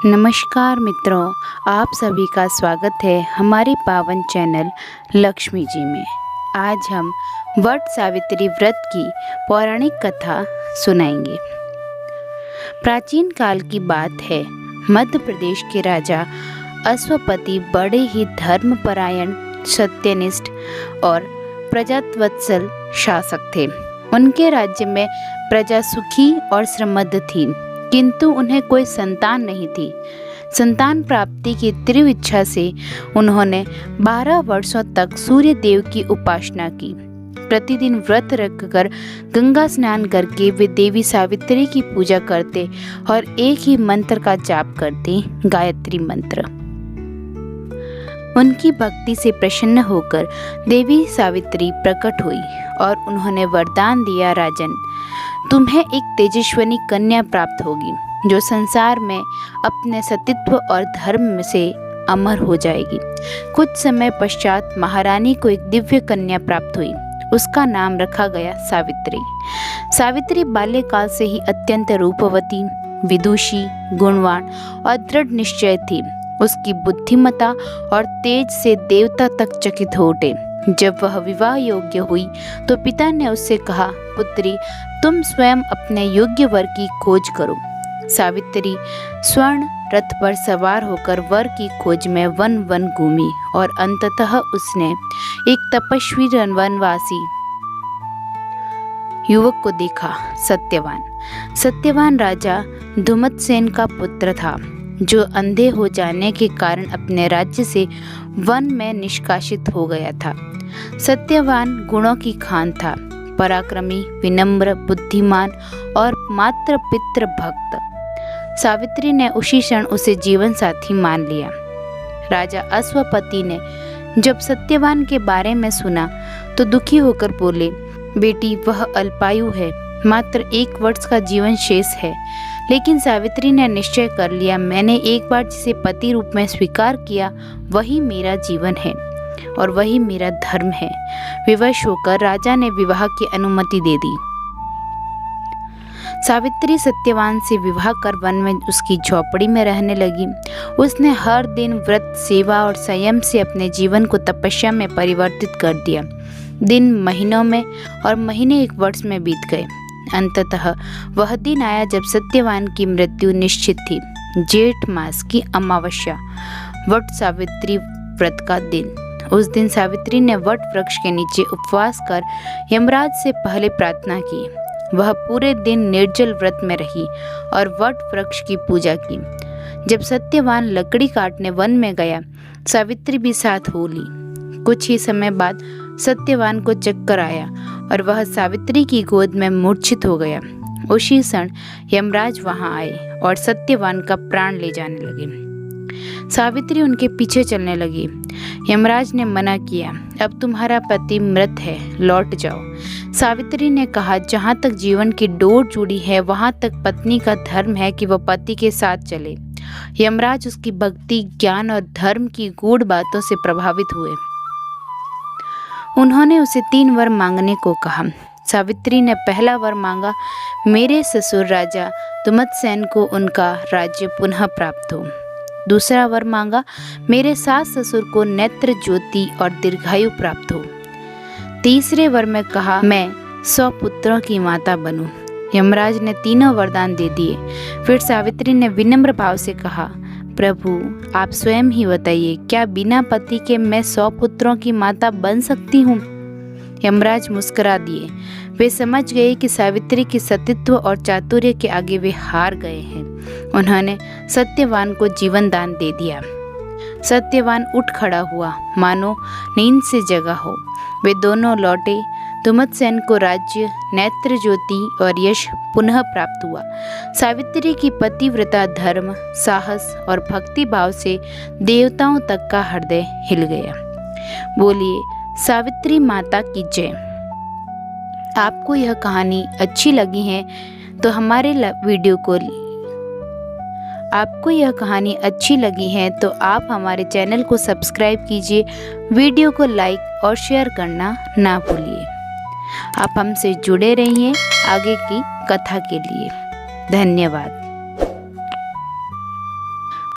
नमस्कार मित्रों, आप सभी का स्वागत है हमारे पावन चैनल लक्ष्मी जी में। आज हम वट सावित्री व्रत की पौराणिक कथा सुनाएंगे। प्राचीन काल की बात है। मध्य प्रदेश के राजा अश्वपति बड़े ही धर्मपरायण, सत्यनिष्ठ और प्रजावत्सल शासक थे। उनके राज्य में प्रजा सुखी और समृद्ध थी, किंतु उन्हें कोई संतान नहीं थी। संतान प्राप्ति की तीव्र इच्छा से उन्होंने 12 वर्षों तक सूर्य देव की उपासना की। प्रतिदिन व्रत रखकर गंगा स्नान करके वे देवी सावित्री की पूजा करते और एक ही मंत्र का जाप करते, गायत्री मंत्र। उनकी भक्ति से प्रसन्न होकर देवी सावित्री प्रकट हुई और उन्होंने वरदान दिया, राजन, तुम्हें एक तेजस्विनी कन्या प्राप्त होगी जो संसार में अपने सतीत्व और धर्म से अमर हो जाएगी। कुछ समय पश्चात महारानी को एक दिव्य कन्या प्राप्त हुई। उसका नाम रखा गया सावित्री। सावित्री बाल्यकाल से ही अत्यंत रूपवती, विदुषी, गुणवान और दृढ़ निश्चय थी। उसकी बुद्धिमत्ता और तेज से देवता तक चकित हो उठे। जब वह विवाह योग्य हुई तो पिता ने उससे कहा, पुत्री, तुम स्वयं अपने योग्य वर की खोज करो। सावित्री स्वर्ण रथ पर सवार होकर वर की खोज में वन वन घूमी और अंततः उसने एक तपस्वी वनवासी युवक को देखा, सत्यवान। सत्यवान राजा धुमतसेन का पुत्र था, जो अंधे हो जाने के कारण अपने राज्य से वन में निष्कासित हो गया था। सत्यवान गुणों की खान था, पराक्रमी, विनम्र, बुद्धिमान और मात्र पितृ भक्त। सावित्री ने उसी क्षण उसे जीवन साथी मान लिया। राजा अश्वपति ने जब सत्यवान के बारे में सुना तो दुखी होकर बोले, बेटी, वह अल्पायु है, मात्र 1 वर्ष का जीवन शेष है। लेकिन सावित्री ने निश्चय कर लिया, मैंने एक बार जिसे पति रूप में स्वीकार किया वही मेरा जीवन है और वही मेरा धर्म है। विवश होकर राजा ने विवाह की अनुमति दे दी। सावित्री सत्यवान से विवाह कर वन में उसकी झोपड़ी में रहने लगी। उसने हर दिन व्रत, सेवा और संयम से अपने जीवन को तपस्या में परिवर्तित कर दिया। दिन महीनों में और महीने 1 वर्ष में बीत गए। अंततः वह दिन आया जब सत्यवान की मृत्यु निश्चित थी। जेठ मास की अमावस्या, वट सावित्री व्रत का दिन। उस दिन सावित्री ने वट वृक्ष के नीचे उपवास कर यमराज से पहले प्रार्थना की। वह पूरे दिन निर्जल व्रत में रही और वट वृक्ष की पूजा की। जब सत्यवान लकड़ी काटने वन में गया, सावित्री भी साथ हो ली। कुछ ही समय बाद सत्यवान को चक्कर आया और वह सावित्री की गोद में मूर्छित हो गया। उसी क्षण यमराज वहां आए और सत्यवान का प्राण ले जाने लगे। सावित्री उनके पीछे चलने लगी। यमराज ने मना किया, अब तुम्हारा पति मृत है, लौट जाओ। सावित्री ने कहा, जहाँ तक जीवन की डोर जुड़ी है वहाँ तक पत्नी का धर्म है कि वह पति के साथ चले। यमराज उसकी भक्ति, ज्ञान और धर्म की गूढ़ बातों से प्रभावित हुए। उन्होंने उसे 3 वर मांगने को कहा। सावित्री ने पहला वर मांगा, मेरे ससुर राजा धुमतसेन को उनका राज्य पुनः प्राप्त हो। दूसरा वर मांगा, मेरे सास ससुर को नेत्र ज्योति और दीर्घायु प्राप्त हो। तीसरे वर में कहा, मैं 100 पुत्रों की माता बनूं। यमराज ने तीनों वरदान दे दिए। फिर सावित्री ने विनम्र भाव से कहा, प्रभु, आप स्वयं ही बताइए, क्या बिना पति के मैं 100 पुत्रों की माता बन सकती हूँ? यमराज मुस्कुरा दिए। वे समझ गए कि सावित्री की सतीत्व और चातुर्य के आगे वे हार गए हैं। उन्होंने सत्यवान को जीवन दान दे दिया। सत्यवान उठ खड़ा हुआ, मानो नींद से जगा हो। वे दोनों लौटे। धुमतसेन को राज्य, नेत्र ज्योति और यश पुनः प्राप्त हुआ। सावित्री की पतिव्रता, धर्म, साहस और भक्ति भाव से देवताओं तक का हृदय हिल गया। बोलिए सावित्री माता की जय। आपको यह कहानी अच्छी लगी है तो आप हमारे चैनल को सब्सक्राइब कीजिए, वीडियो को लाइक और शेयर करना ना भूलिए। आप हमसे जुड़े रहिए आगे की कथा के लिए। धन्यवाद।